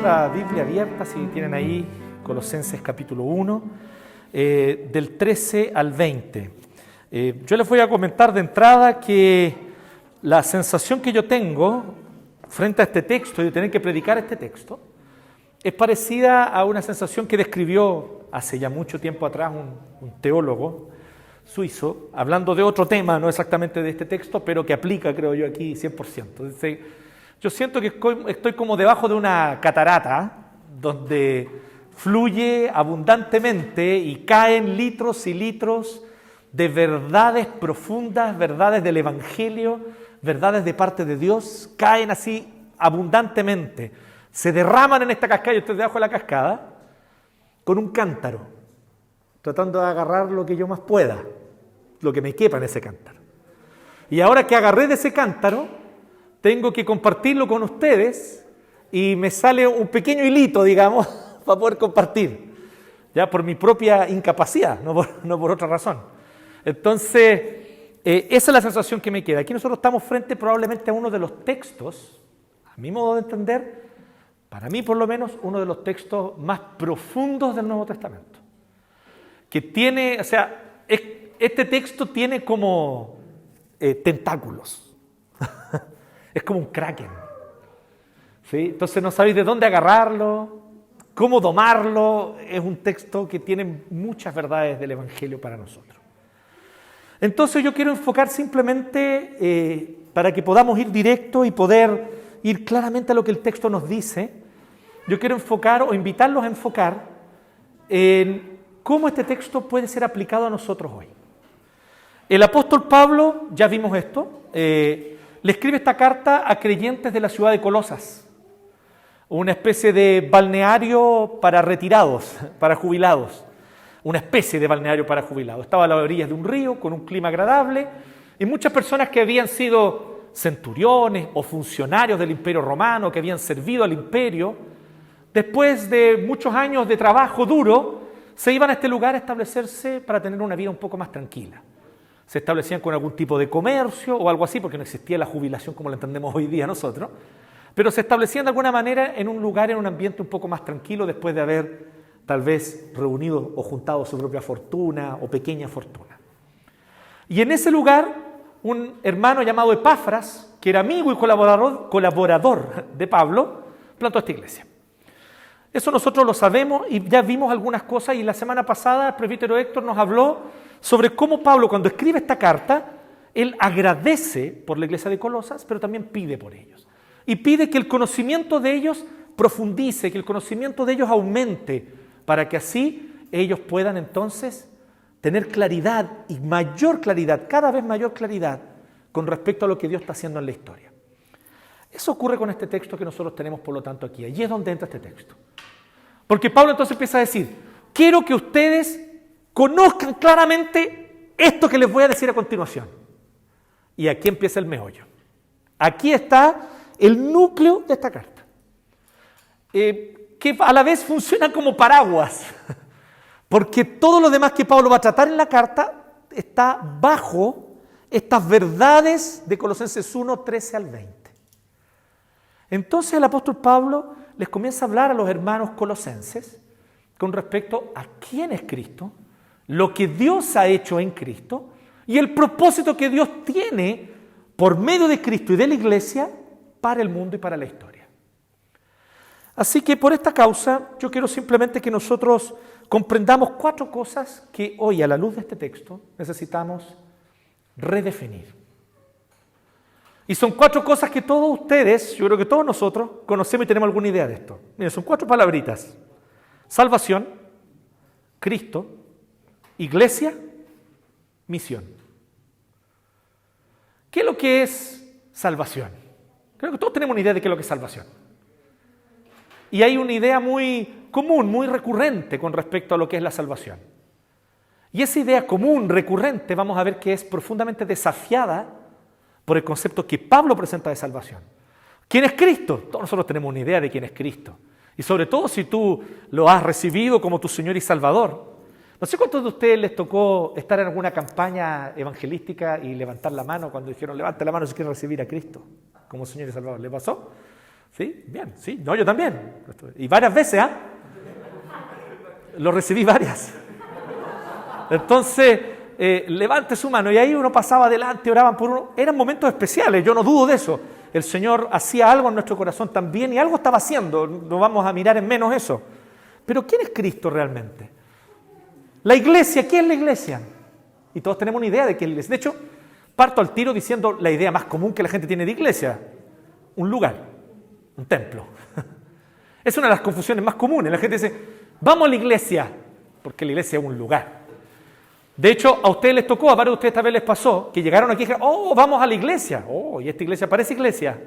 la Biblia abierta, si tienen ahí Colosenses capítulo 1, del 13 al 20. Yo les voy a comentar de entrada que la sensación que yo tengo frente a este texto y de tener que predicar este texto es parecida a una sensación que describió hace ya mucho tiempo atrás un teólogo suizo, hablando de otro tema, no exactamente de este texto, pero que aplica, creo yo, aquí 100%. Entonces, yo siento que estoy como debajo de una catarata donde fluye abundantemente y caen litros y litros de verdades profundas, verdades del Evangelio, verdades de parte de Dios, caen así abundantemente, se derraman en esta cascada. Yo estoy debajo de la cascada con un cántaro, tratando de agarrar lo que yo más pueda, lo que me quepa en ese cántaro. Y ahora que agarré de ese cántaro, tengo que compartirlo con ustedes y me sale un pequeño hilito, digamos, para poder compartir, ya por mi propia incapacidad, no por otra razón. Entonces, esa es la sensación que me queda. Aquí nosotros estamos frente probablemente a uno de los textos, a mi modo de entender, para mí por lo menos, uno de los textos más profundos del Nuevo Testamento. Que tiene, o sea, este texto tiene como tentáculos. Es como un kraken. ¿Sí? Entonces no sabéis de dónde agarrarlo, cómo domarlo. Es un texto que tiene muchas verdades del Evangelio para nosotros. Entonces yo quiero enfocar simplemente, para que podamos ir directo y poder ir claramente a lo que el texto nos dice, yo quiero enfocar o invitarlos a enfocar en cómo este texto puede ser aplicado a nosotros hoy. El apóstol Pablo, ya vimos esto, le escribe esta carta a creyentes de la ciudad de Colosas, una especie de balneario para retirados, para jubilados, una especie de balneario para jubilados. Estaba a las orillas de un río con un clima agradable y muchas personas que habían sido centuriones o funcionarios del Imperio Romano, que habían servido al imperio, después de muchos años de trabajo duro, se iban a este lugar a establecerse para tener una vida un poco más tranquila. Se establecían con algún tipo de comercio o algo así, porque no existía la jubilación como la entendemos hoy día nosotros, pero se establecían de alguna manera en un lugar, en un ambiente un poco más tranquilo después de haber tal vez reunido o juntado su propia fortuna o pequeña fortuna. Y en ese lugar, un hermano llamado Epafras, que era amigo y colaborador de Pablo, plantó esta iglesia. Eso nosotros lo sabemos y ya vimos algunas cosas, y la semana pasada el presbítero Héctor nos habló sobre cómo Pablo, cuando escribe esta carta, él agradece por la iglesia de Colosas, pero también pide por ellos. Y pide que el conocimiento de ellos profundice, que el conocimiento de ellos aumente, para que así ellos puedan entonces tener claridad y mayor claridad, cada vez mayor claridad, con respecto a lo que Dios está haciendo en la historia. Eso ocurre con este texto que nosotros tenemos, por lo tanto, aquí. Allí es donde entra este texto. Porque Pablo entonces empieza a decir, quiero que ustedes conozcan claramente esto que les voy a decir a continuación. Y aquí empieza el meollo. Aquí está el núcleo de esta carta. Que a la vez funciona como paraguas. Porque todo lo demás que Pablo va a tratar en la carta está bajo estas verdades de Colosenses 1, 13 al 20. Entonces el apóstol Pablo les comienza a hablar a los hermanos colosenses con respecto a quién es Cristo, lo que Dios ha hecho en Cristo y el propósito que Dios tiene por medio de Cristo y de la iglesia para el mundo y para la historia. Así que por esta causa yo quiero simplemente que nosotros comprendamos 4 cosas que hoy, a la luz de este texto, necesitamos redefinir. Y son 4 cosas que todos ustedes, yo creo que todos nosotros, conocemos y tenemos alguna idea de esto. Miren, son 4 palabritas. Salvación, Cristo, iglesia, misión. ¿Qué es lo que es salvación? Creo que todos tenemos una idea de qué es lo que es salvación. Y hay una idea muy común, muy recurrente con respecto a lo que es la salvación. Y esa idea común, recurrente, vamos a ver que es profundamente desafiada por el concepto que Pablo presenta de salvación. ¿Quién es Cristo? Todos nosotros tenemos una idea de quién es Cristo. Y sobre todo si tú lo has recibido como tu Señor y Salvador. No sé cuántos de ustedes les tocó estar en alguna campaña evangelística y levantar la mano cuando dijeron, levante la mano si quieren recibir a Cristo como Señor y Salvador. ¿Le pasó? ¿Sí? Bien, sí. No, yo también. Y varias veces, ¿ah? Lo recibí varias. Entonces, levante su mano. Y ahí uno pasaba adelante, oraban por uno. Eran momentos especiales, yo no dudo de eso. El Señor hacía algo en nuestro corazón también y algo estaba haciendo. No vamos a mirar en menos eso. Pero ¿quién es Cristo realmente? La iglesia, ¿qué es la iglesia? Y todos tenemos una idea de qué es la iglesia. De hecho, parto al tiro diciendo la idea más común que la gente tiene de iglesia. Un lugar, un templo. Es una de las confusiones más comunes. La gente dice, vamos a la iglesia, porque la iglesia es un lugar. De hecho, a ustedes les tocó, a varios de ustedes esta vez les pasó, que llegaron aquí y dijeron, oh, vamos a la iglesia. Oh, y esta iglesia parece iglesia.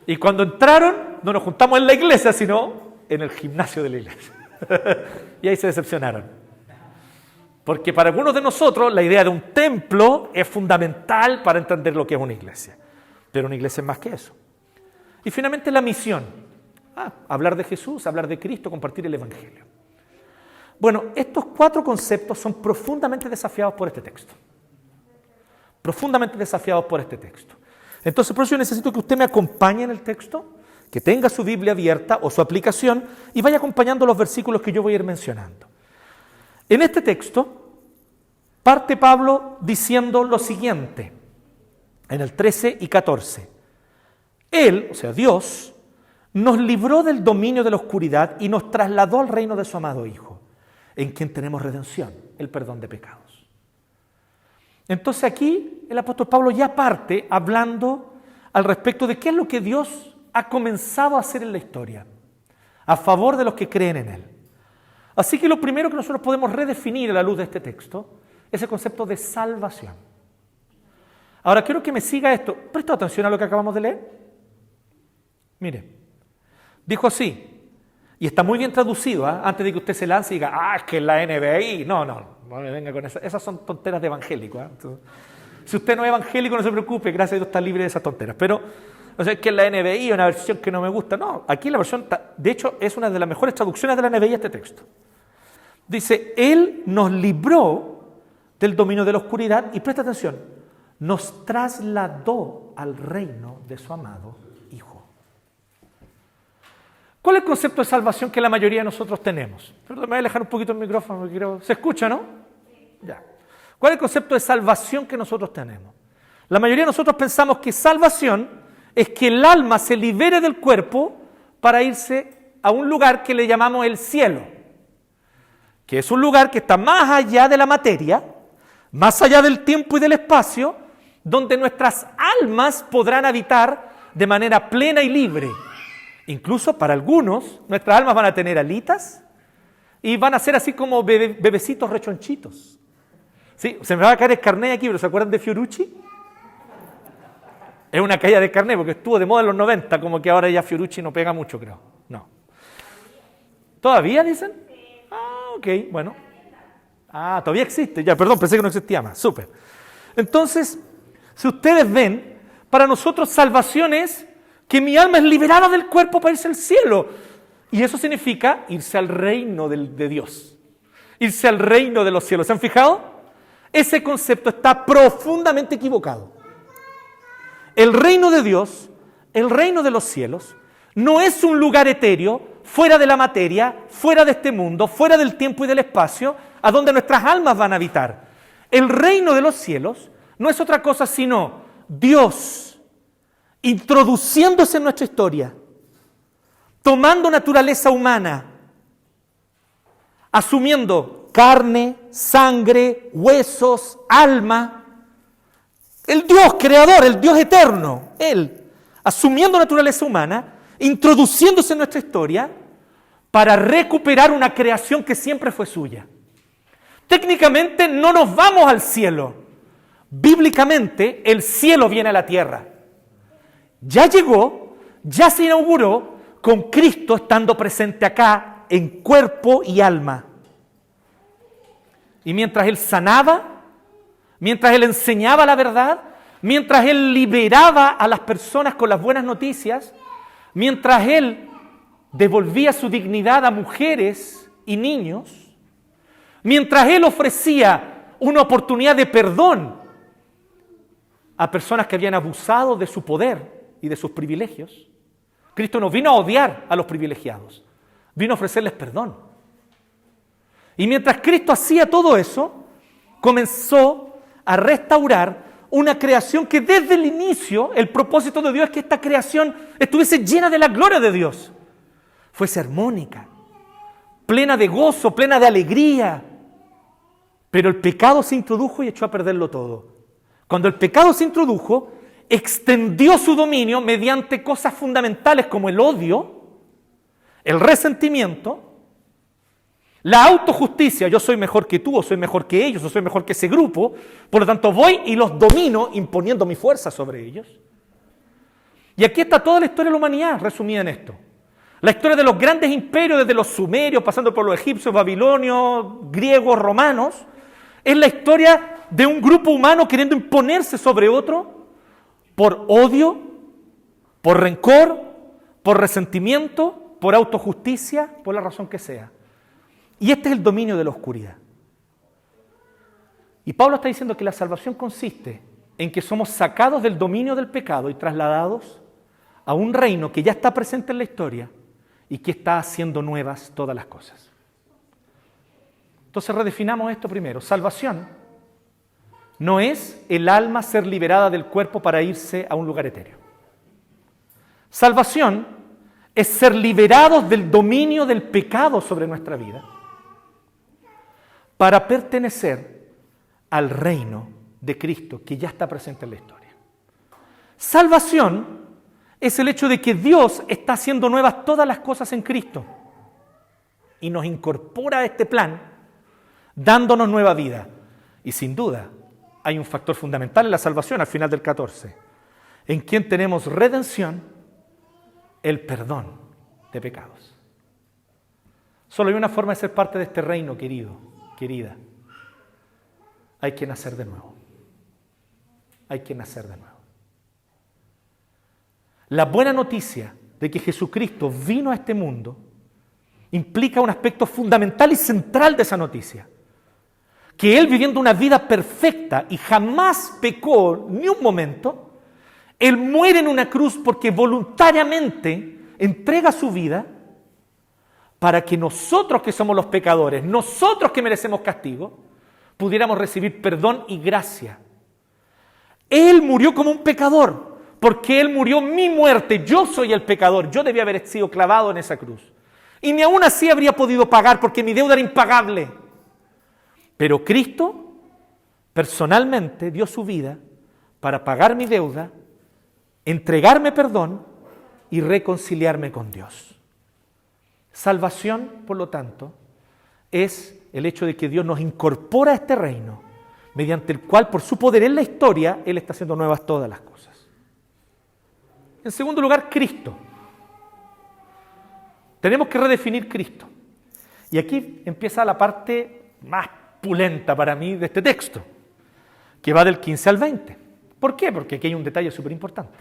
Y cuando entraron, no nos juntamos en la iglesia, sino en el gimnasio de la iglesia. Y ahí se decepcionaron. Porque para algunos de nosotros la idea de un templo es fundamental para entender lo que es una iglesia. Pero una iglesia es más que eso. Y finalmente la misión. Hablar de Jesús, hablar de Cristo, compartir el Evangelio. Bueno, estos 4 conceptos son profundamente desafiados por este texto. Profundamente desafiados por este texto. Entonces, por eso yo necesito que usted me acompañe en el texto, que tenga su Biblia abierta o su aplicación y vaya acompañando los versículos que yo voy a ir mencionando. En este texto, parte Pablo diciendo lo siguiente, en el 13 y 14. Él, o sea, Dios, nos libró del dominio de la oscuridad y nos trasladó al reino de su amado Hijo, en quien tenemos redención, el perdón de pecados. Entonces aquí el apóstol Pablo ya parte hablando al respecto de qué es lo que Dios ha comenzado a hacer en la historia, a favor de los que creen en Él. Así que lo primero que nosotros podemos redefinir a la luz de este texto es el concepto de salvación. Ahora quiero que me siga esto. ¿Presta atención a lo que acabamos de leer? Mire, dijo así. Y está muy bien traducido, ¿eh? Antes de que usted se lance y diga, es que es la NBI. No me venga con esas. Esas son tonteras de evangélico. Entonces, si usted no es evangélico, no se preocupe, gracias a Dios está libre de esas tonteras. Pero, o sea, es que es la NBI, una versión que no me gusta. No, aquí la versión, de hecho, es una de las mejores traducciones de la NBI este texto. Dice, Él nos libró del dominio de la oscuridad y presta atención, nos trasladó al reino de su amado Hijo. ¿Cuál es el concepto de salvación que la mayoría de nosotros tenemos? Perdón, me voy a alejar un poquito el micrófono porque creo... ¿Se escucha, no? Ya. ¿Cuál es el concepto de salvación que nosotros tenemos? La mayoría de nosotros pensamos que salvación es que el alma se libere del cuerpo para irse a un lugar que le llamamos el cielo, que es un lugar que está más allá de la materia, más allá del tiempo y del espacio, donde nuestras almas podrán habitar de manera plena y libre. Incluso para algunos, nuestras almas van a tener alitas y van a ser así como bebecitos rechonchitos. ¿Sí? Se me va a caer el carné aquí, pero ¿se acuerdan de Fiorucci? Es una caída de carné porque estuvo de moda en los 90, como que ahora ya Fiorucci no pega mucho, creo. No. ¿Todavía dicen? Ok, bueno. Todavía existe. Ya, perdón, pensé que no existía más. Súper. Entonces, si ustedes ven, para nosotros salvación es que mi alma es liberada del cuerpo para irse al cielo. Y eso significa irse al reino de Dios. Irse al reino de los cielos. ¿Se han fijado? Ese concepto está profundamente equivocado. El reino de Dios, el reino de los cielos, no es un lugar etéreo, fuera de la materia, fuera de este mundo, fuera del tiempo y del espacio, a donde nuestras almas van a habitar. El reino de los cielos no es otra cosa sino Dios introduciéndose en nuestra historia, tomando naturaleza humana, asumiendo carne, sangre, huesos, alma. El Dios creador, el Dios eterno, Él, asumiendo naturaleza humana, introduciéndose en nuestra historia para recuperar una creación que siempre fue suya. Técnicamente no nos vamos al cielo. Bíblicamente el cielo viene a la tierra. Ya llegó, ya se inauguró con Cristo estando presente acá en cuerpo y alma. Y mientras Él sanaba, mientras Él enseñaba la verdad, mientras Él liberaba a las personas con las buenas noticias, mientras Él devolvía su dignidad a mujeres y niños, mientras Él ofrecía una oportunidad de perdón a personas que habían abusado de su poder y de sus privilegios, Cristo no vino a odiar a los privilegiados, vino a ofrecerles perdón. Y mientras Cristo hacía todo eso, comenzó a restaurar una creación que desde el inicio, el propósito de Dios es que esta creación estuviese llena de la gloria de Dios. Fuese armónica, plena de gozo, plena de alegría. Pero el pecado se introdujo y echó a perderlo todo. Cuando el pecado se introdujo, extendió su dominio mediante cosas fundamentales como el odio, el resentimiento, la autojusticia, yo soy mejor que tú, o soy mejor que ellos, o soy mejor que ese grupo, por lo tanto voy y los domino imponiendo mi fuerza sobre ellos. Y aquí está toda la historia de la humanidad resumida en esto. La historia de los grandes imperios, desde los sumerios, pasando por los egipcios, babilonios, griegos, romanos, es la historia de un grupo humano queriendo imponerse sobre otro por odio, por rencor, por resentimiento, por autojusticia, por la razón que sea. Y este es el dominio de la oscuridad. Y Pablo está diciendo que la salvación consiste en que somos sacados del dominio del pecado y trasladados a un reino que ya está presente en la historia y que está haciendo nuevas todas las cosas. Entonces redefinamos esto primero. Salvación no es el alma ser liberada del cuerpo para irse a un lugar etéreo. Salvación es ser liberados del dominio del pecado sobre nuestra vida para pertenecer al reino de Cristo que ya está presente en la historia. Salvación es el hecho de que Dios está haciendo nuevas todas las cosas en Cristo y nos incorpora a este plan dándonos nueva vida. Y sin duda hay un factor fundamental en la salvación al final del 14, en quien tenemos redención, el perdón de pecados. Solo hay una forma de ser parte de este reino, querida. Hay que nacer de nuevo. Hay que nacer de nuevo. La buena noticia de que Jesucristo vino a este mundo implica un aspecto fundamental y central de esa noticia. Que Él, viviendo una vida perfecta y jamás pecó ni un momento, Él muere en una cruz porque voluntariamente entrega su vida para que nosotros que somos los pecadores, nosotros que merecemos castigo, pudiéramos recibir perdón y gracia. Él murió como un pecador, porque Él murió mi muerte. Yo soy el pecador, yo debía haber sido clavado en esa cruz. Y ni aún así habría podido pagar, porque mi deuda era impagable. Pero Cristo, personalmente, dio su vida para pagar mi deuda, entregarme perdón y reconciliarme con Dios. Salvación, por lo tanto, es el hecho de que Dios nos incorpora a este reino, mediante el cual, por su poder en la historia, Él está haciendo nuevas todas las cosas. En segundo lugar, Cristo. Tenemos que redefinir Cristo. Y aquí empieza la parte más pulenta para mí de este texto, que va del 15 al 20. ¿Por qué? Porque aquí hay un detalle súper importante.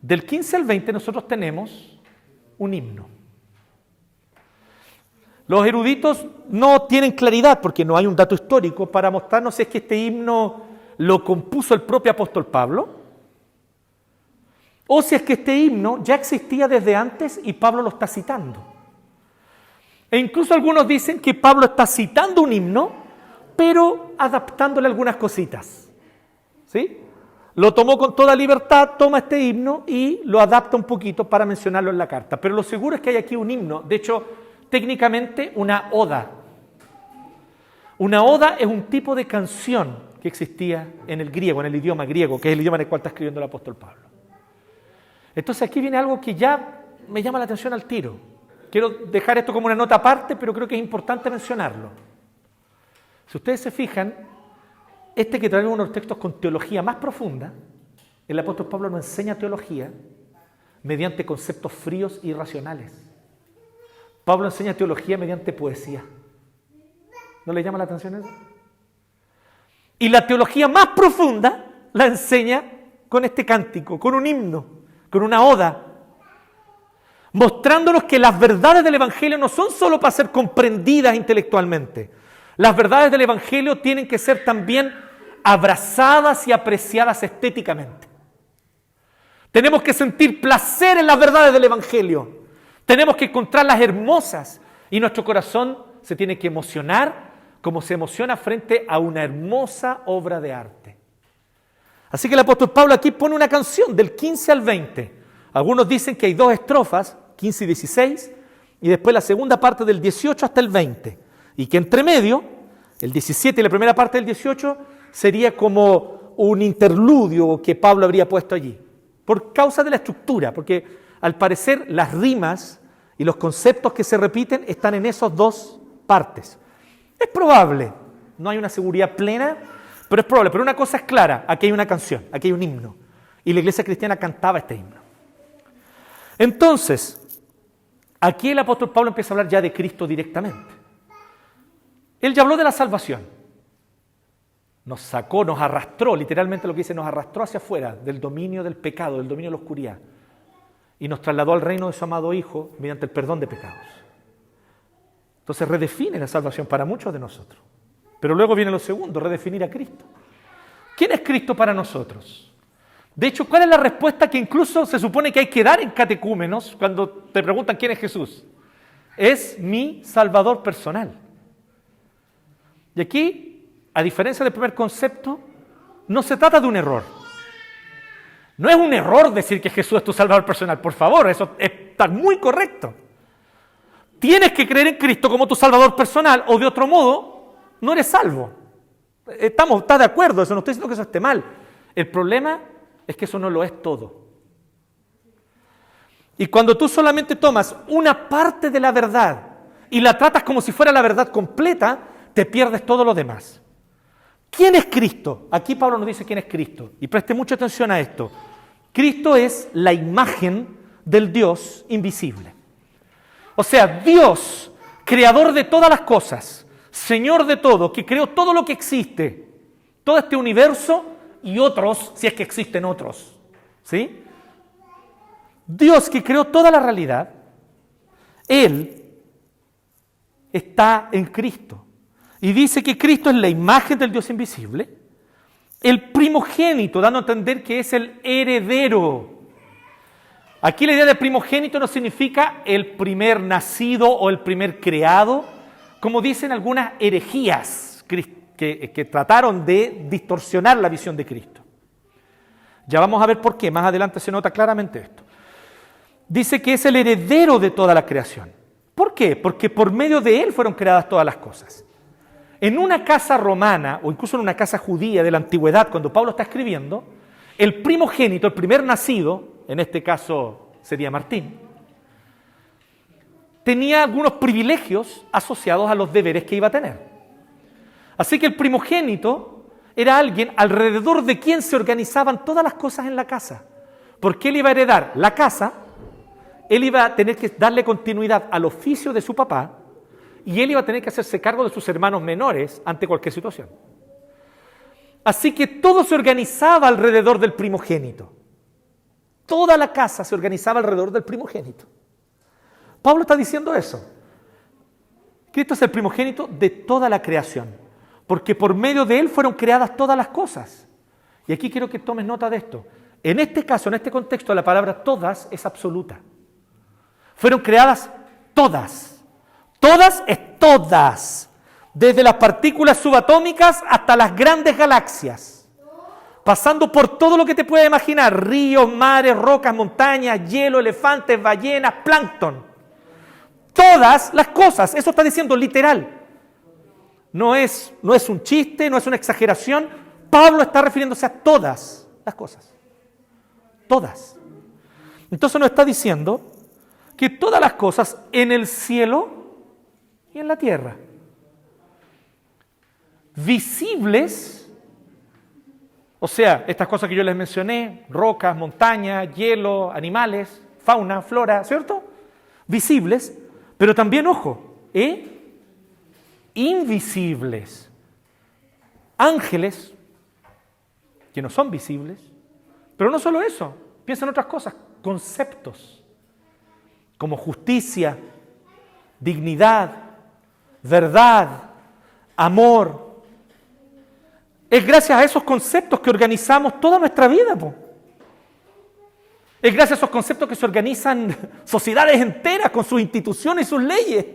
Del 15 al 20 nosotros tenemos un himno. Los eruditos no tienen claridad, porque no hay un dato histórico para mostrarnos si es que este himno lo compuso el propio apóstol Pablo, o si es que este himno ya existía desde antes y Pablo lo está citando. E incluso algunos dicen que Pablo está citando un himno, pero adaptándole algunas cositas. ¿Sí? Lo tomó con toda libertad, toma este himno y lo adapta un poquito para mencionarlo en la carta. Pero lo seguro es que hay aquí un himno, de hecho, técnicamente una oda. Una oda es un tipo de canción que existía en el griego, en el idioma griego, que es el idioma en el cual está escribiendo el apóstol Pablo. Entonces aquí viene algo que ya me llama la atención al tiro. Quiero dejar esto como una nota aparte, pero creo que es importante mencionarlo. Si ustedes se fijan, que trae unos textos con teología más profunda, el apóstol Pablo nos enseña teología mediante conceptos fríos y racionales. Pablo enseña teología mediante poesía. ¿No le llama la atención eso? Y la teología más profunda la enseña con este cántico, con un himno, con una oda, mostrándonos que las verdades del Evangelio no son solo para ser comprendidas intelectualmente. Las verdades del Evangelio tienen que ser también abrazadas y apreciadas estéticamente. Tenemos que sentir placer en las verdades del Evangelio. Tenemos que encontrarlas hermosas. Y nuestro corazón se tiene que emocionar como se emociona frente a una hermosa obra de arte. Así que el apóstol Pablo aquí pone una canción del 15 al 20. Algunos dicen que hay 2 estrofas, 15 y 16, y después la segunda parte del 18 hasta el 20. Y que entre medio, el 17 y la primera parte del 18, sería como un interludio que Pablo habría puesto allí. Por causa de la estructura, porque al parecer las rimas y los conceptos que se repiten están en esas 2 partes. Es probable, no hay una seguridad plena, pero es probable. Pero una cosa es clara, aquí hay una canción, aquí hay un himno. Y la iglesia cristiana cantaba este himno. Entonces, aquí el apóstol Pablo empieza a hablar ya de Cristo directamente. Él ya habló de la salvación. Nos sacó, nos arrastró, literalmente lo que dice, nos arrastró hacia afuera del dominio del pecado, del dominio de la oscuridad. Y nos trasladó al reino de su amado Hijo mediante el perdón de pecados. Entonces redefine la salvación para muchos de nosotros. Pero luego viene lo segundo, redefinir a Cristo. ¿Quién es Cristo para nosotros? De hecho, ¿cuál es la respuesta que incluso se supone que hay que dar en catecúmenos cuando te preguntan quién es Jesús? Es mi Salvador personal. Y aquí, a diferencia del primer concepto, no se trata de un error. No es un error decir que Jesús es tu Salvador personal. Por favor, eso está muy correcto. Tienes que creer en Cristo como tu Salvador personal o de otro modo no eres salvo. ¿Estás de acuerdo? Eso no estoy diciendo que eso esté mal. El problema es que eso no lo es todo. Y cuando tú solamente tomas una parte de la verdad y la tratas como si fuera la verdad completa, te pierdes todo lo demás. ¿Quién es Cristo? Aquí Pablo nos dice quién es Cristo. Y preste mucha atención a esto. Cristo es la imagen del Dios invisible. O sea, Dios, creador de todas las cosas, Señor de todo, que creó todo lo que existe, todo este universo y otros, si es que existen otros. ¿Sí? Dios que creó toda la realidad, Él está en Cristo. Y dice que Cristo es la imagen del Dios invisible, el primogénito, dando a entender que es el heredero. Aquí la idea de primogénito no significa el primer nacido o el primer creado, como dicen algunas herejías que trataron de distorsionar la visión de Cristo. Ya vamos a ver por qué, más adelante se nota claramente esto. Dice que es el heredero de toda la creación. ¿Por qué? Porque por medio de Él fueron creadas todas las cosas. En una casa romana, o incluso en una casa judía de la antigüedad, cuando Pablo está escribiendo, el primogénito, el primer nacido, en este caso sería Martín, tenía algunos privilegios asociados a los deberes que iba a tener. Así que el primogénito era alguien alrededor de quien se organizaban todas las cosas en la casa. Porque él iba a heredar la casa, él iba a tener que darle continuidad al oficio de su papá, y él iba a tener que hacerse cargo de sus hermanos menores ante cualquier situación. Así que todo se organizaba alrededor del primogénito. Toda la casa se organizaba alrededor del primogénito. Pablo está diciendo eso. Cristo es el primogénito de toda la creación, porque por medio de Él fueron creadas todas las cosas. Y aquí quiero que tomes nota de esto. En este caso, en este contexto, la palabra todas es absoluta. Fueron creadas todas. Todas es todas. Desde las partículas subatómicas hasta las grandes galaxias. Pasando por todo lo que te puedas imaginar. Ríos, mares, rocas, montañas, hielo, elefantes, ballenas, plancton. Todas las cosas. Eso está diciendo literal. No es un chiste, no es una exageración. Pablo está refiriéndose a todas las cosas. Todas. Entonces nos está diciendo que todas las cosas en el cielo y en la tierra, visibles, o sea, estas cosas que yo les mencioné, rocas, montañas, hielo, animales, fauna, flora, ¿cierto? Visibles, pero también, ojo, invisibles. Ángeles, que no son visibles, pero no solo eso, piensa en otras cosas, conceptos, como justicia, dignidad, verdad, amor. Es gracias a esos conceptos que organizamos toda nuestra vida, po. Es gracias a esos conceptos que se organizan sociedades enteras con sus instituciones y sus leyes.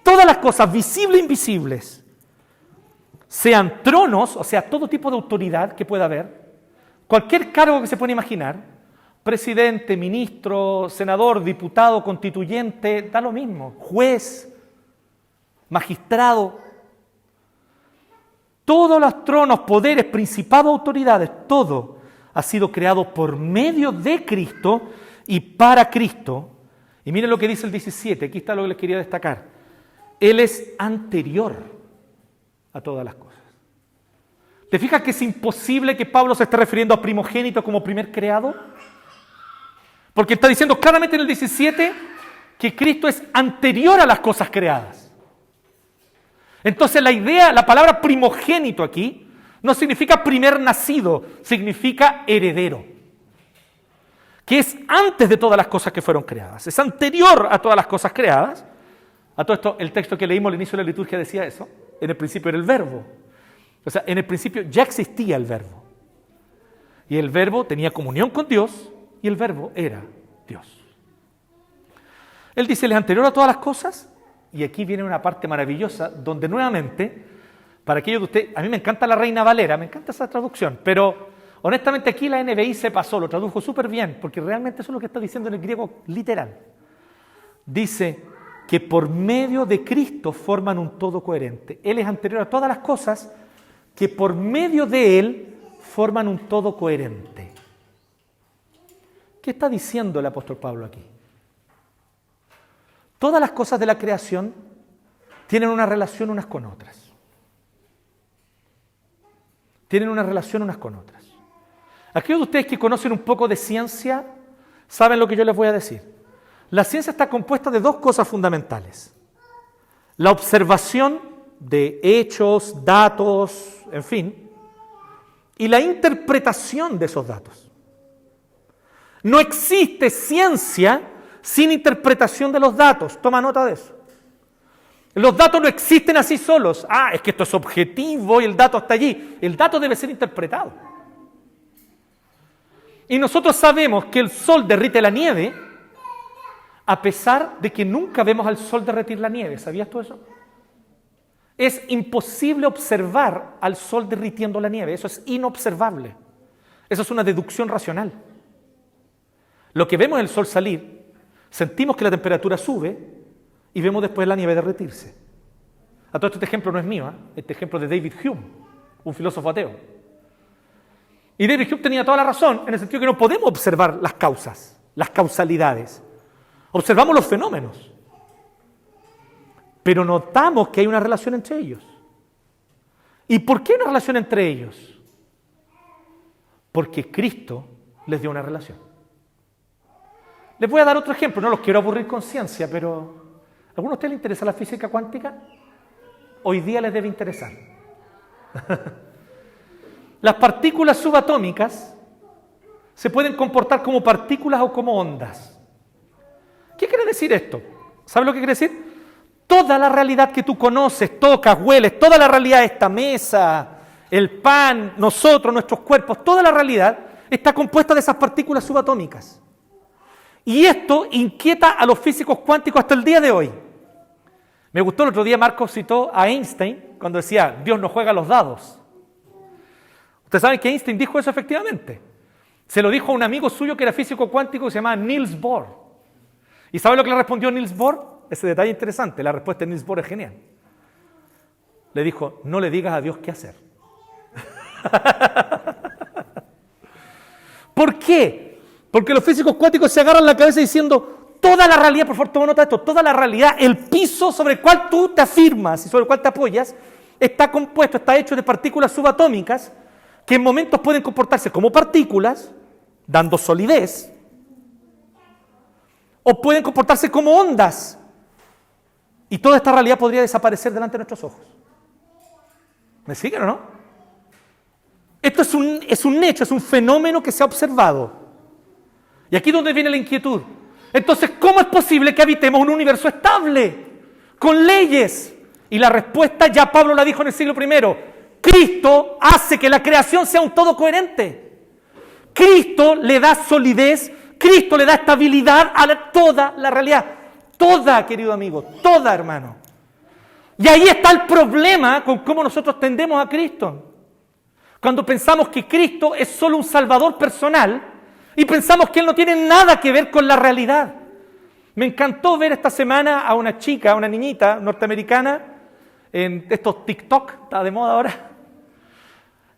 Todas las cosas visibles e invisibles, sean tronos, o sea, todo tipo de autoridad que pueda haber, cualquier cargo que se pueda imaginar, presidente, ministro, senador, diputado, constituyente, da lo mismo, juez, magistrado, todos los tronos, poderes, principados, autoridades, todo ha sido creado por medio de Cristo y para Cristo. Y miren lo que dice el 17, aquí está lo que les quería destacar. Él es anterior a todas las cosas. ¿Te fijas que es imposible que Pablo se esté refiriendo a primogénito como primer creado? Porque está diciendo claramente en el 17 que Cristo es anterior a las cosas creadas. Entonces la palabra primogénito aquí, no significa primer nacido, significa heredero. Que es antes de todas las cosas que fueron creadas. Es anterior a todas las cosas creadas. A todo esto, el texto que leímos al inicio de la liturgia decía eso. En el principio era el verbo. O sea, en el principio ya existía el verbo. Y el verbo tenía comunión con Dios y el verbo era Dios. Él dice, él es anterior a todas las cosas. Y aquí viene una parte maravillosa donde nuevamente, para aquellos de ustedes, a mí me encanta la Reina Valera, me encanta esa traducción, pero honestamente aquí la NBI se pasó, lo tradujo súper bien, porque realmente eso es lo que está diciendo en el griego literal. Dice que por medio de Cristo forman un todo coherente. Él es anterior a todas las cosas, que por medio de Él forman un todo coherente. ¿Qué está diciendo el apóstol Pablo aquí? Todas las cosas de la creación tienen una relación unas con otras. Tienen una relación unas con otras. Aquellos de ustedes que conocen un poco de ciencia saben lo que yo les voy a decir. La ciencia está compuesta de dos cosas fundamentales. La observación de hechos, datos, en fin, y la interpretación de esos datos. No existe ciencia sin interpretación de los datos. Toma nota de eso. Los datos no existen así solos. Es que esto es objetivo y el dato está allí. El dato debe ser interpretado. Y nosotros sabemos que el sol derrite la nieve a pesar de que nunca vemos al sol derretir la nieve. ¿Sabías tú eso? Es imposible observar al sol derritiendo la nieve. Eso es inobservable. Eso es una deducción racional. Lo que vemos es el sol salir, sentimos que la temperatura sube y vemos después la nieve derretirse. A todo este ejemplo no es mío, este ejemplo es de David Hume, un filósofo ateo. Y David Hume tenía toda la razón, en el sentido que no podemos observar las causas, las causalidades. Observamos los fenómenos, pero notamos que hay una relación entre ellos. ¿Y por qué una relación entre ellos? Porque Cristo les dio una relación. Les voy a dar otro ejemplo, no los quiero aburrir con ciencia, pero ¿a alguno de ustedes les interesa la física cuántica? Hoy día les debe interesar. Las partículas subatómicas se pueden comportar como partículas o como ondas. ¿Qué quiere decir esto? ¿Sabe lo que quiere decir? Toda la realidad que tú conoces, tocas, hueles, toda la realidad de esta mesa, el pan, nosotros, nuestros cuerpos, toda la realidad está compuesta de esas partículas subatómicas. Y esto inquieta a los físicos cuánticos hasta el día de hoy. Me gustó el otro día, Marcos citó a Einstein cuando decía, Dios no juega los dados. Ustedes saben que Einstein dijo eso efectivamente. Se lo dijo a un amigo suyo que era físico cuántico que se llamaba Niels Bohr. ¿Y sabe lo que le respondió Niels Bohr? Ese detalle interesante, la respuesta de Niels Bohr es genial. Le dijo, no le digas a Dios qué hacer. ¿Por qué? Porque los físicos cuánticos se agarran la cabeza diciendo, toda la realidad, por favor toma nota de esto, toda la realidad, el piso sobre el cual tú te afirmas y sobre el cual te apoyas, está compuesto, está hecho de partículas subatómicas que en momentos pueden comportarse como partículas, dando solidez, o pueden comportarse como ondas. Y toda esta realidad podría desaparecer delante de nuestros ojos. ¿Me siguen o no? Esto es un hecho, es un fenómeno que se ha observado. Y aquí es donde viene la inquietud. Entonces, ¿cómo es posible que habitemos un universo estable, con leyes? Y la respuesta ya Pablo la dijo en el siglo I. Cristo hace que la creación sea un todo coherente. Cristo le da solidez, Cristo le da estabilidad a toda la realidad. Toda, querido amigo, toda, hermano. Y ahí está el problema con cómo nosotros tendemos a Cristo. Cuando pensamos que Cristo es solo un salvador personal y pensamos que Él no tiene nada que ver con la realidad. Me encantó ver esta semana a una chica, a una niñita norteamericana, en estos TikTok, está de moda ahora,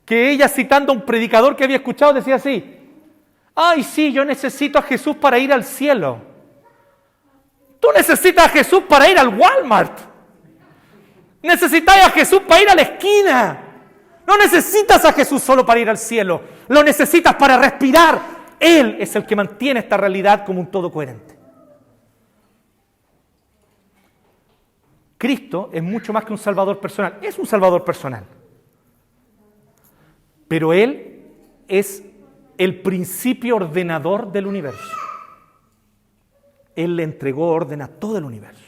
que ella citando a un predicador que había escuchado decía así: ay, sí, yo necesito a Jesús para ir al cielo. Tú necesitas a Jesús para ir al Walmart. Necesitas a Jesús para ir a la esquina. No necesitas a Jesús solo para ir al cielo. Lo necesitas para respirar. Él es el que mantiene esta realidad como un todo coherente. Cristo es mucho más que un salvador personal. Es un salvador personal. Pero Él es el principio ordenador del universo. Él le entregó orden a todo el universo.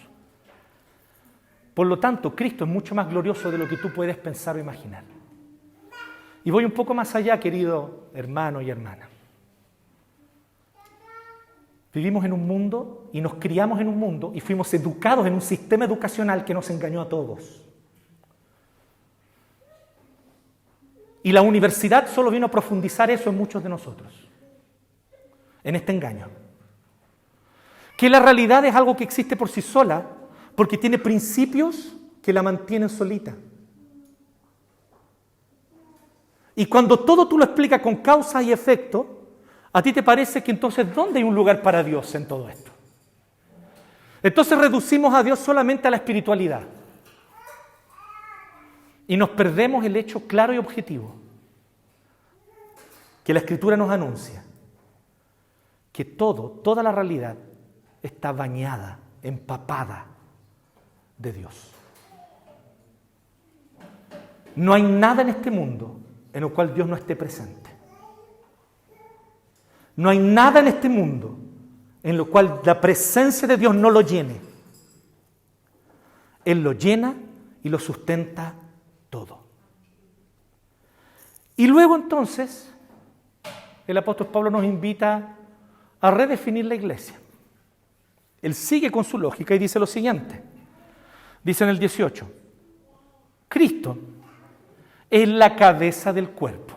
Por lo tanto, Cristo es mucho más glorioso de lo que tú puedes pensar o imaginar. Y voy un poco más allá, querido hermano y hermana. Vivimos en un mundo y nos criamos en un mundo y fuimos educados en un sistema educacional que nos engañó a todos. Y la universidad solo vino a profundizar eso en muchos de nosotros, en este engaño. Que la realidad es algo que existe por sí sola, porque tiene principios que la mantienen solita. Y cuando todo tú lo explicas con causa y efecto, a ti te parece que entonces ¿dónde hay un lugar para Dios en todo esto? Entonces reducimos a Dios solamente a la espiritualidad. Y nos perdemos el hecho claro y objetivo que la Escritura nos anuncia, que toda la realidad está bañada, empapada de Dios. No hay nada en este mundo en el cual Dios no esté presente. No hay nada en este mundo en lo cual la presencia de Dios no lo llene. Él lo llena y lo sustenta todo. Y luego entonces, el apóstol Pablo nos invita a redefinir la iglesia. Él sigue con su lógica y dice lo siguiente. Dice en el 18, Cristo es la cabeza del cuerpo.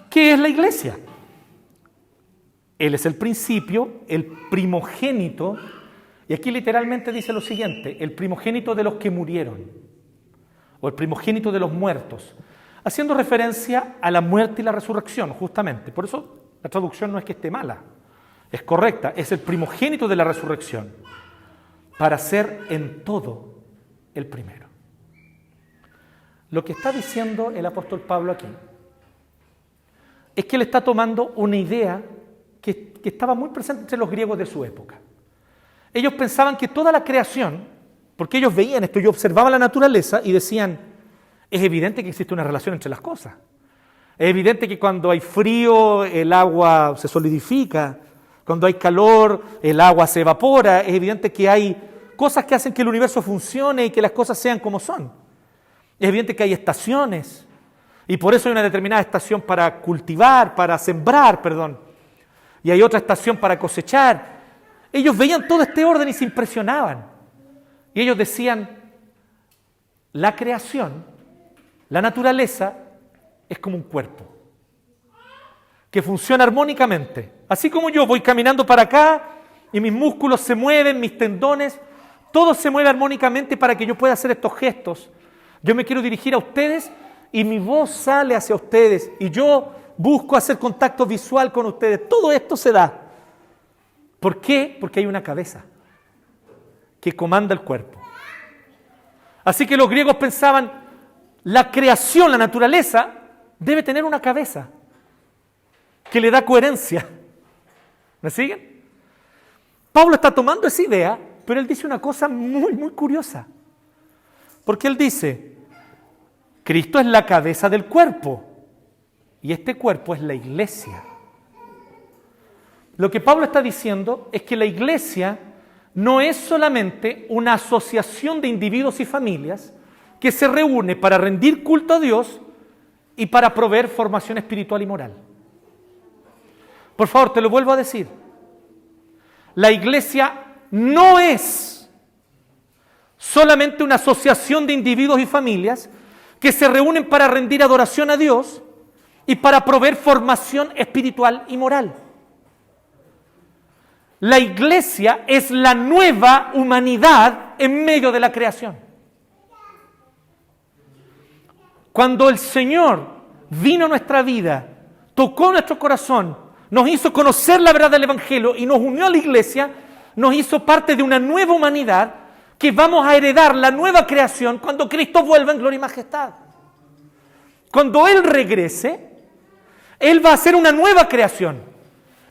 ¿Qué es la iglesia? Él es el principio, el primogénito, y aquí literalmente dice lo siguiente, el primogénito de los que murieron, o el primogénito de los muertos, haciendo referencia a la muerte y la resurrección, justamente. Por eso la traducción no es que esté mala, es correcta, es el primogénito de la resurrección, para ser en todo el primero. Lo que está diciendo el apóstol Pablo aquí es que él está tomando una idea que estaba muy presente entre los griegos de su época. Ellos pensaban que toda la creación, porque ellos veían esto, ellos observaban la naturaleza y decían, es evidente que existe una relación entre las cosas. Es evidente que cuando hay frío el agua se solidifica, cuando hay calor el agua se evapora, es evidente que hay cosas que hacen que el universo funcione y que las cosas sean como son. Es evidente que hay estaciones. Y por eso hay una determinada estación para cultivar, para sembrar, y hay otra estación para cosechar. Ellos veían todo este orden y se impresionaban. Y ellos decían, la creación, la naturaleza, es como un cuerpo, que funciona armónicamente. Así como yo voy caminando para acá y mis músculos se mueven, mis tendones, todo se mueve armónicamente para que yo pueda hacer estos gestos. Yo me quiero dirigir a ustedes y mi voz sale hacia ustedes y yo busco hacer contacto visual con ustedes. Todo esto se da. ¿Por qué? Porque hay una cabeza que comanda el cuerpo. Así que los griegos pensaban, la creación, la naturaleza, debe tener una cabeza que le da coherencia. ¿Me siguen? Pablo está tomando esa idea, pero él dice una cosa muy, muy curiosa. Porque él dice, Cristo es la cabeza del cuerpo y este cuerpo es la iglesia. Lo que Pablo está diciendo es que la iglesia no es solamente una asociación de individuos y familias que se reúne para rendir culto a Dios y para proveer formación espiritual y moral. Por favor, te lo vuelvo a decir. La iglesia no es solamente una asociación de individuos y familias que se reúnen para rendir adoración a Dios y para proveer formación espiritual y moral. La iglesia es la nueva humanidad en medio de la creación. Cuando el Señor vino a nuestra vida, tocó nuestro corazón, nos hizo conocer la verdad del Evangelio y nos unió a la iglesia, nos hizo parte de una nueva humanidad que vamos a heredar la nueva creación cuando Cristo vuelva en gloria y majestad. Cuando Él regrese, Él va a hacer una nueva creación.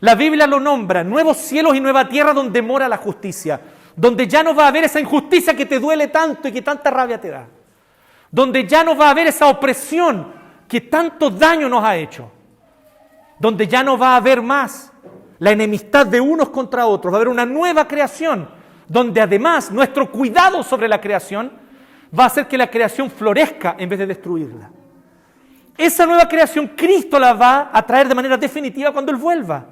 La Biblia lo nombra, nuevos cielos y nueva tierra donde mora la justicia, donde ya no va a haber esa injusticia que te duele tanto y que tanta rabia te da, donde ya no va a haber esa opresión que tanto daño nos ha hecho, donde ya no va a haber más la enemistad de unos contra otros, va a haber una nueva creación, donde además nuestro cuidado sobre la creación va a hacer que la creación florezca en vez de destruirla. Esa nueva creación Cristo la va a traer de manera definitiva cuando Él vuelva.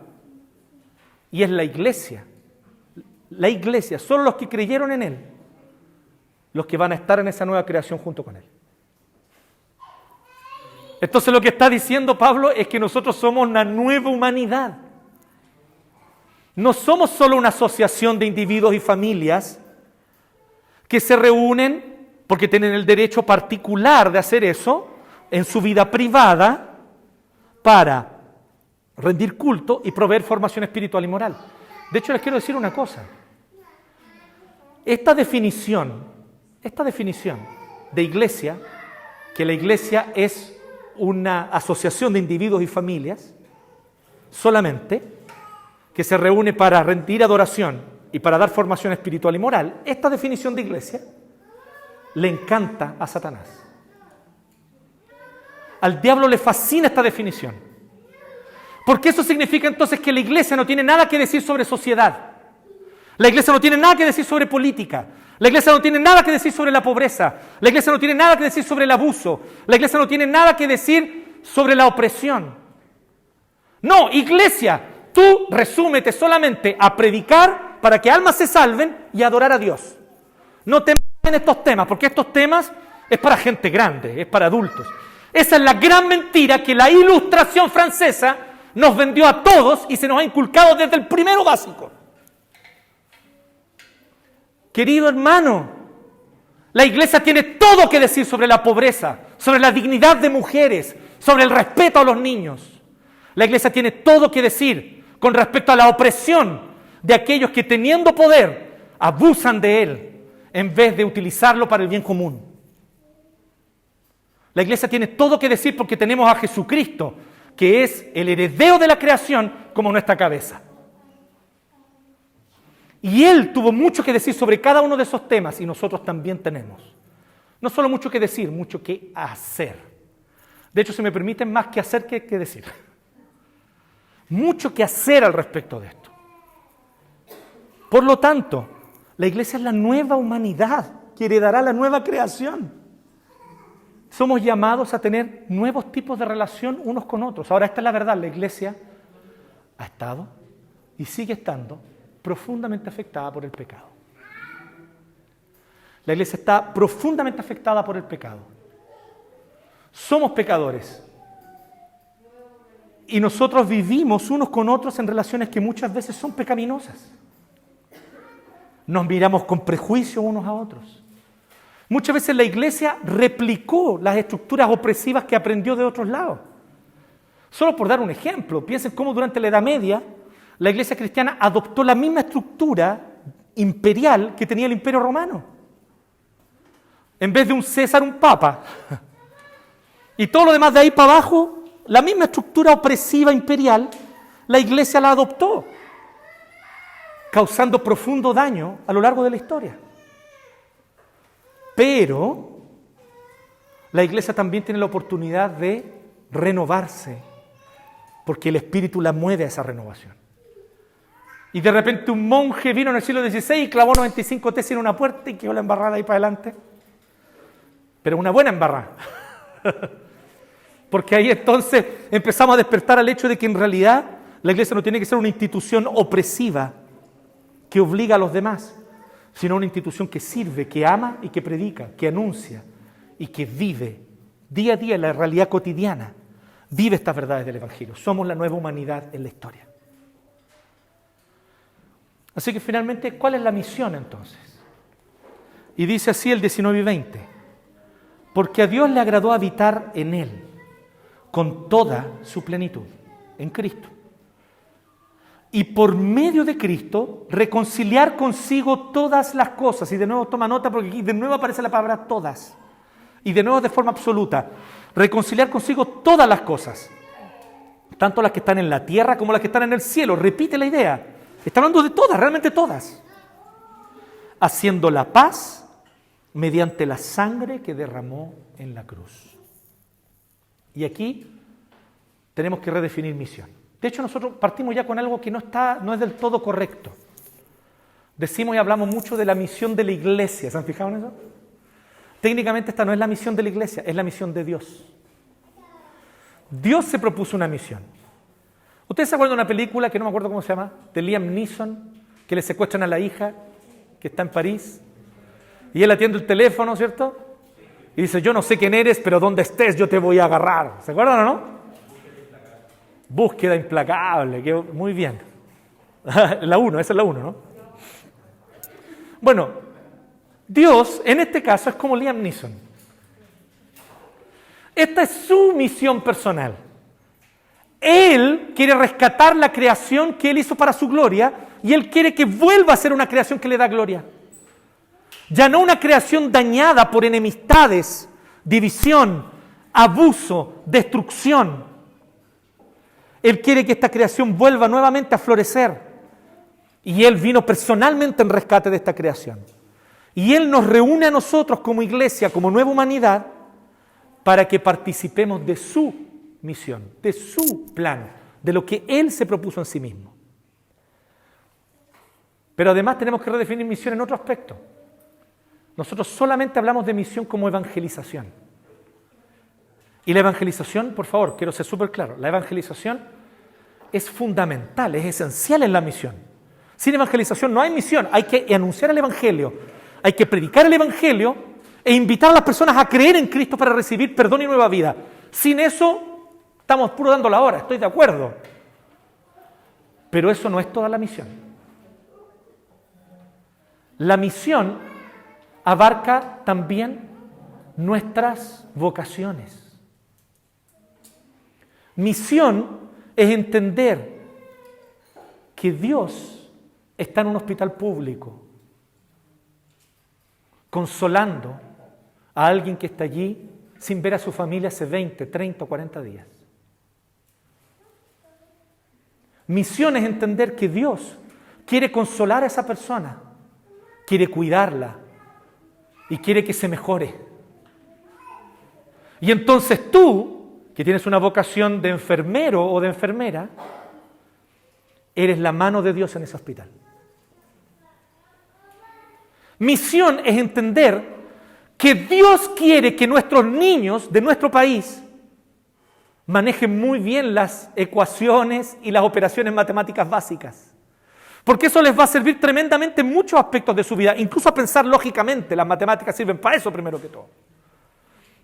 Y es la iglesia, solo los que creyeron en Él, los que van a estar en esa nueva creación junto con Él. Entonces lo que está diciendo Pablo es que nosotros somos una nueva humanidad. No somos solo una asociación de individuos y familias que se reúnen porque tienen el derecho particular de hacer eso en su vida privada para rendir culto y proveer formación espiritual y moral. De hecho, les quiero decir una cosa. Esta definición de iglesia, que la iglesia es una asociación de individuos y familias solamente, que se reúne para rendir adoración y para dar formación espiritual y moral, esta definición de iglesia le encanta a Satanás. Al diablo le fascina esta definición. Porque eso significa entonces que la iglesia no tiene nada que decir sobre sociedad. La iglesia no tiene nada que decir sobre política. La iglesia no tiene nada que decir sobre la pobreza. La iglesia no tiene nada que decir sobre el abuso. La iglesia no tiene nada que decir sobre la opresión. No, iglesia, tú resúmete solamente a predicar para que almas se salven y adorar a Dios. No te metas en estos temas, porque estos temas es para gente grande, es para adultos. Esa es la gran mentira que la Ilustración francesa nos vendió a todos y se nos ha inculcado desde el primero básico. Querido hermano, la iglesia tiene todo que decir sobre la pobreza, sobre la dignidad de mujeres, sobre el respeto a los niños. La iglesia tiene todo que decir con respecto a la opresión de aquellos que teniendo poder abusan de él en vez de utilizarlo para el bien común. La iglesia tiene todo que decir porque tenemos a Jesucristo, que es el heredero de la creación, como nuestra cabeza. Y Él tuvo mucho que decir sobre cada uno de esos temas, y nosotros también tenemos. No solo mucho que decir, mucho que hacer. De hecho, si me permiten, más que hacer que decir. Mucho que hacer al respecto de esto. Por lo tanto, la iglesia es la nueva humanidad que heredará la nueva creación. Somos llamados a tener nuevos tipos de relación unos con otros. Ahora, esta es la verdad, la iglesia ha estado y sigue estando profundamente afectada por el pecado. La iglesia está profundamente afectada por el pecado. Somos pecadores. Y nosotros vivimos unos con otros en relaciones que muchas veces son pecaminosas. Nos miramos con prejuicio unos a otros. Muchas veces la iglesia replicó las estructuras opresivas que aprendió de otros lados. Solo por dar un ejemplo, piensen cómo durante la Edad Media la iglesia cristiana adoptó la misma estructura imperial que tenía el Imperio Romano. En vez de un César, un Papa. Y todo lo demás de ahí para abajo, la misma estructura opresiva imperial, la iglesia la adoptó, causando profundo daño a lo largo de la historia. Pero la iglesia también tiene la oportunidad de renovarse, porque el Espíritu la mueve a esa renovación. Y de repente un monje vino en el siglo XVI y clavó 95 tesis en una puerta y quedó la embarrada ahí para adelante. Pero una buena embarrada. porque ahí entonces empezamos a despertar al hecho de que en realidad la iglesia no tiene que ser una institución opresiva que obliga a los demás, sino una institución que sirve, que ama y que predica, que anuncia y que vive día a día en la realidad cotidiana. Vive estas verdades del Evangelio. Somos la nueva humanidad en la historia. Así que finalmente, ¿cuál es la misión entonces? Y dice así el 19 y 20. Porque a Dios le agradó habitar en Él con toda su plenitud, en Cristo. Y por medio de Cristo, reconciliar consigo todas las cosas. Y de nuevo toma nota porque aquí de nuevo aparece la palabra todas. Y de nuevo de forma absoluta. Reconciliar consigo todas las cosas. Tanto las que están en la tierra como las que están en el cielo. Repite la idea. Está hablando de todas, realmente todas. Haciendo la paz mediante la sangre que derramó en la cruz. Y aquí tenemos que redefinir misión. De hecho, nosotros partimos ya con algo que no es del todo correcto. Decimos y hablamos mucho de la misión de la iglesia. ¿Se han fijado en eso? Técnicamente esta no es la misión de la iglesia, es la misión de Dios. Dios se propuso una misión. ¿Ustedes se acuerdan de una película que no me acuerdo cómo se llama? De Liam Neeson, que le secuestran a la hija, que está en París, y él atiende el teléfono, ¿cierto? Y dice, yo no sé quién eres, pero donde estés yo te voy a agarrar. ¿Se acuerdan o no? Búsqueda implacable, que muy bien. La 1, esa es la 1, ¿no? Bueno, Dios en este caso es como Liam Neeson. Esta es su misión personal. Él quiere rescatar la creación que Él hizo para su gloria y Él quiere que vuelva a ser una creación que le da gloria. Ya no una creación dañada por enemistades, división, abuso, destrucción. Él quiere que esta creación vuelva nuevamente a florecer. Y Él vino personalmente en rescate de esta creación. Y Él nos reúne a nosotros como iglesia, como nueva humanidad, para que participemos de su misión, de su plan, de lo que Él se propuso en sí mismo. Pero además tenemos que redefinir misión en otro aspecto. Nosotros solamente hablamos de misión como evangelización. Y la evangelización, por favor, quiero ser súper claro, la evangelización es fundamental, es esencial en la misión. Sin evangelización no hay misión, hay que anunciar el evangelio, hay que predicar el evangelio e invitar a las personas a creer en Cristo para recibir perdón y nueva vida. Sin eso, estamos puro dando la hora, estoy de acuerdo. Pero eso no es toda la misión. La misión abarca también nuestras vocaciones. Misión es entender que Dios está en un hospital público, consolando a alguien que está allí sin ver a su familia hace 20, 30 o 40 días. Misión es entender que Dios quiere consolar a esa persona, quiere cuidarla y quiere que se mejore. Y entonces tú, que tienes una vocación de enfermero o de enfermera, eres la mano de Dios en ese hospital. Misión es entender que Dios quiere que nuestros niños de nuestro país manejen muy bien las ecuaciones y las operaciones matemáticas básicas. Porque eso les va a servir tremendamente en muchos aspectos de su vida, incluso a pensar lógicamente. Las matemáticas sirven para eso primero que todo.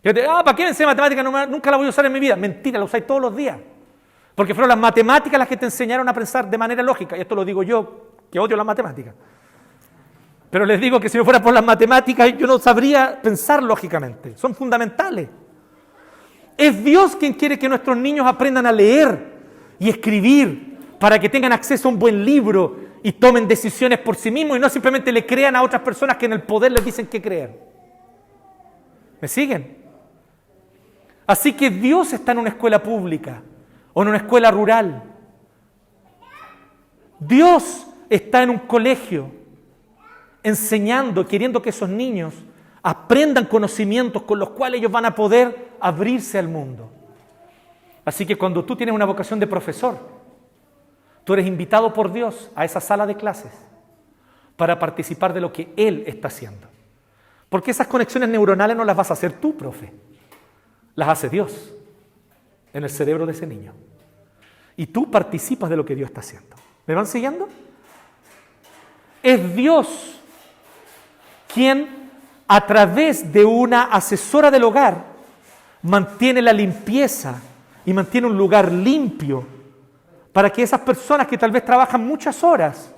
¿Para qué me enseñé matemáticas? Nunca la voy a usar en mi vida. Mentira, la usáis todos los días. Porque fueron las matemáticas las que te enseñaron a pensar de manera lógica. Y esto lo digo yo, que odio las matemáticas. Pero les digo que si no fuera por las matemáticas, yo no sabría pensar lógicamente. Son fundamentales. Es Dios quien quiere que nuestros niños aprendan a leer y escribir para que tengan acceso a un buen libro y tomen decisiones por sí mismos y no simplemente le crean a otras personas que en el poder les dicen qué creer. ¿Me siguen? Así que Dios está en una escuela pública o en una escuela rural. Dios está en un colegio enseñando, queriendo que esos niños aprendan conocimientos con los cuales ellos van a poder abrirse al mundo. Así que cuando tú tienes una vocación de profesor, tú eres invitado por Dios a esa sala de clases para participar de lo que Él está haciendo. Porque esas conexiones neuronales no las vas a hacer tú, profe. Las hace Dios. en el cerebro de ese niño. Y tú participas de lo que Dios está haciendo. ¿Me van siguiendo? Es Dios quien, a través de una asesora del hogar, mantiene la limpieza y mantiene un lugar limpio para que esas personas que tal vez trabajan muchas horas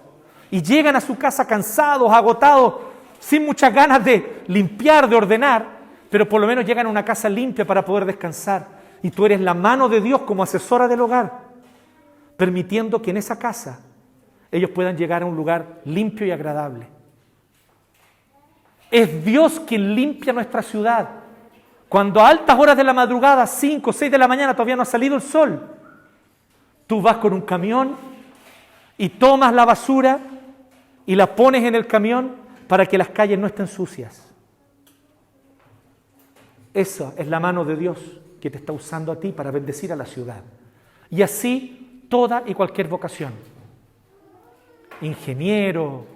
y llegan a su casa cansados, agotados, sin muchas ganas de limpiar, de ordenar, pero por lo menos llegan a una casa limpia para poder descansar. Y tú eres la mano de Dios como asesora del hogar, permitiendo que en esa casa ellos puedan llegar a un lugar limpio y agradable. Es Dios quien limpia nuestra ciudad. Cuando a altas horas de la madrugada, 5 o 6 de la mañana, todavía no ha salido el sol, tú vas con un camión y tomas la basura y la pones en el camión para que las calles no estén sucias. Esa es la mano de Dios que te está usando a ti para bendecir a la ciudad. Y así toda y cualquier vocación. Ingeniero,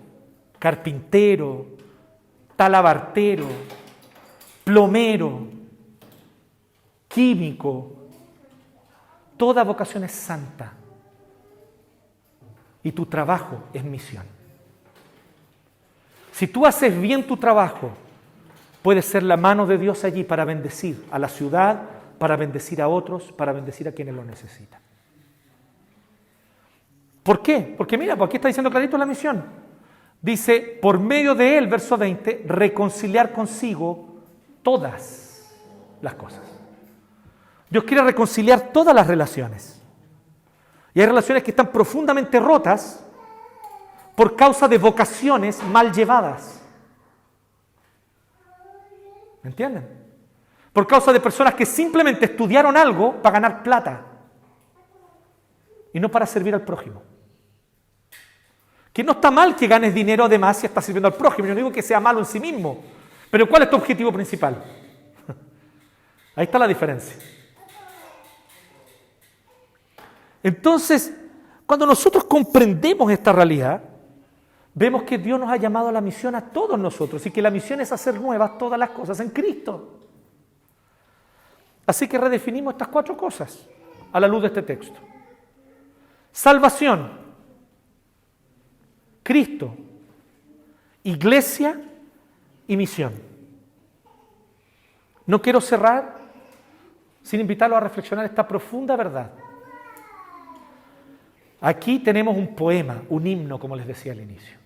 carpintero, talabartero, plomero, químico. Toda vocación es santa. Y tu trabajo es misión. Si tú haces bien tu trabajo, puedes ser la mano de Dios allí para bendecir a la ciudad, para bendecir a otros, para bendecir a quienes lo necesitan. ¿Por qué? Porque mira, aquí está diciendo clarito la misión. Dice, por medio de él, verso 20, reconciliar consigo todas las cosas. Dios quiere reconciliar todas las relaciones. Y hay relaciones que están profundamente rotas por causa de vocaciones mal llevadas. ¿Me entienden? Por causa de personas que simplemente estudiaron algo para ganar plata y no para servir al prójimo. Que no está mal que ganes dinero además si estás sirviendo al prójimo. Yo no digo que sea malo en sí mismo. Pero ¿cuál es tu objetivo principal? Ahí está la diferencia. Entonces, cuando nosotros comprendemos esta realidad, vemos que Dios nos ha llamado a la misión a todos nosotros y que la misión es hacer nuevas todas las cosas en Cristo. Así que redefinimos estas 4 cosas a la luz de este texto. Salvación, Cristo, iglesia y misión. No quiero cerrar sin invitarlos a reflexionar esta profunda verdad. Aquí tenemos un poema, un himno, como les decía al inicio.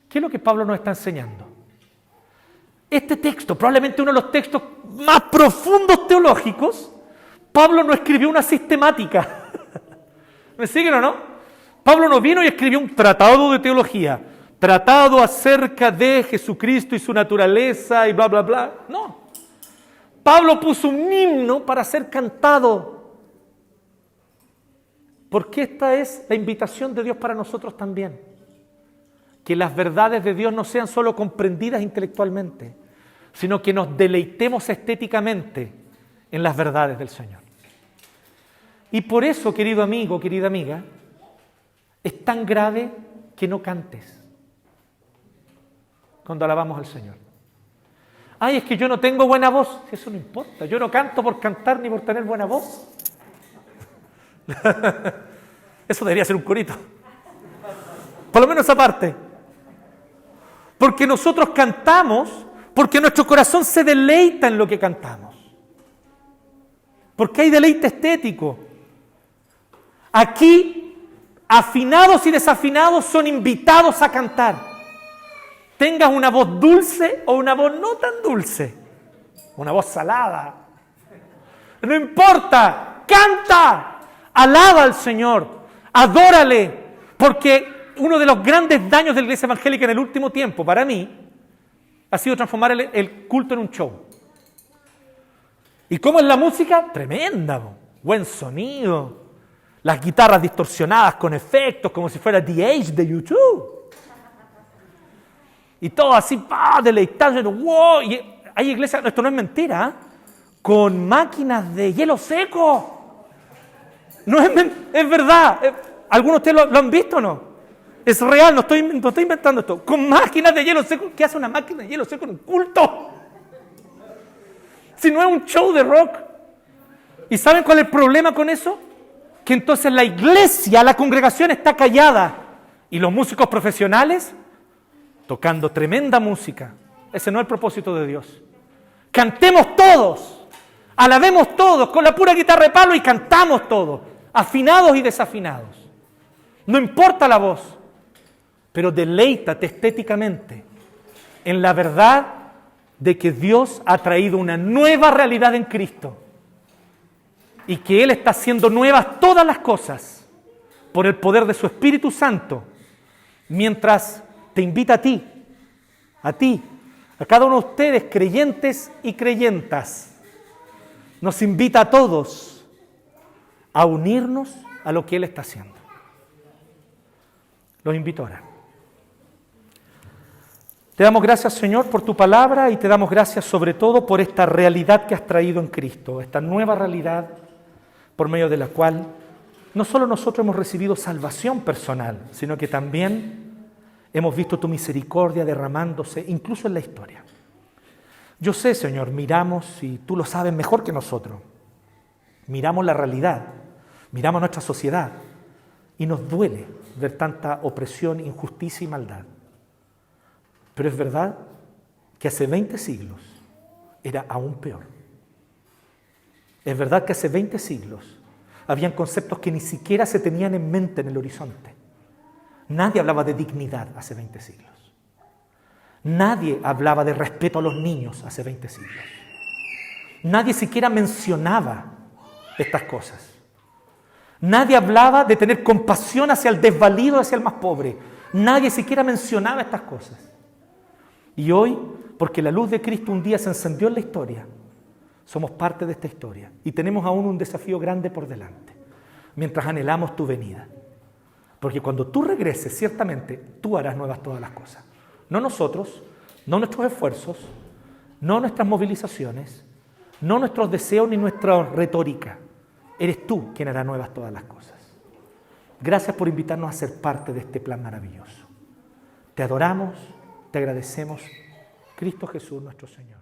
¿Qué es lo que Pablo nos está enseñando? Este texto, probablemente uno de los textos más profundos teológicos, Pablo no escribió una sistemática. ¿Me siguen o no? Pablo no vino y escribió un tratado de teología, tratado acerca de Jesucristo y su naturaleza y bla, bla, bla. No. Pablo puso un himno para ser cantado. Porque esta es la invitación de Dios para nosotros también. Que las verdades de Dios no sean solo comprendidas intelectualmente, sino que nos deleitemos estéticamente en las verdades del Señor. Y por eso, querido amigo, querida amiga, es tan grave que no cantes cuando alabamos al Señor. Ay, es que yo no tengo buena voz. Eso no importa. Yo no canto por cantar ni por tener buena voz. Eso debería ser un corito. Por lo menos esa parte. Porque nosotros cantamos porque nuestro corazón se deleita en lo que cantamos. Porque hay deleite estético. Aquí, afinados y desafinados son invitados a cantar. Tengas una voz dulce o una voz no tan dulce. Una voz salada. No importa, canta. Alaba al Señor, adórale, porque uno de los grandes daños de la iglesia evangélica en el último tiempo, para mí, ha sido transformar el culto en un show. ¿Y cómo es la música? Tremenda, buen sonido, las guitarras distorsionadas con efectos, como si fuera The Age de YouTube. Y todo así, deleitándose, wow. Y hay iglesias, esto no es mentira, con máquinas de hielo seco. No es verdad. ¿Algunos de ustedes lo han visto o no? Es real, no estoy inventando esto. Con máquinas de hielo seco. ¿Qué hace una máquina de hielo seco en un culto? Si no es un show de rock. ¿Y saben cuál es el problema con eso? Que entonces la iglesia, la congregación está callada y los músicos profesionales tocando tremenda música. Ese no es el propósito de Dios. Cantemos todos, alabemos todos con la pura guitarra de palo y cantamos todos, afinados y desafinados. No importa la voz, pero deleítate estéticamente en la verdad de que Dios ha traído una nueva realidad en Cristo y que Él está haciendo nuevas todas las cosas por el poder de su Espíritu Santo, mientras te invita a ti, a cada uno de ustedes, creyentes y creyentas, nos invita a todos a unirnos a lo que Él está haciendo. Los invito a orar. Te damos gracias, Señor, por tu palabra y te damos gracias sobre todo por esta realidad que has traído en Cristo, esta nueva realidad por medio de la cual no solo nosotros hemos recibido salvación personal, sino que también hemos visto tu misericordia derramándose incluso en la historia. Yo sé, Señor, miramos, y tú lo sabes mejor que nosotros, miramos la realidad, miramos nuestra sociedad y nos duele ver tanta opresión, injusticia y maldad. Pero es verdad que hace 20 siglos era aún peor. Es verdad que hace 20 siglos habían conceptos que ni siquiera se tenían en mente en el horizonte. Nadie hablaba de dignidad hace 20 siglos. Nadie hablaba de respeto a los niños hace 20 siglos. Nadie siquiera mencionaba estas cosas. Nadie hablaba de tener compasión hacia el desvalido, hacia el más pobre. Nadie siquiera mencionaba estas cosas. Y hoy, porque la luz de Cristo un día se encendió en la historia, somos parte de esta historia y tenemos aún un desafío grande por delante, mientras anhelamos tu venida. Porque cuando tú regreses, ciertamente, tú harás nuevas todas las cosas. No nosotros, no nuestros esfuerzos, no nuestras movilizaciones, no nuestros deseos ni nuestra retórica. Eres tú quien hará nuevas todas las cosas. Gracias por invitarnos a ser parte de este plan maravilloso. Te adoramos, te agradecemos, Cristo Jesús nuestro Señor.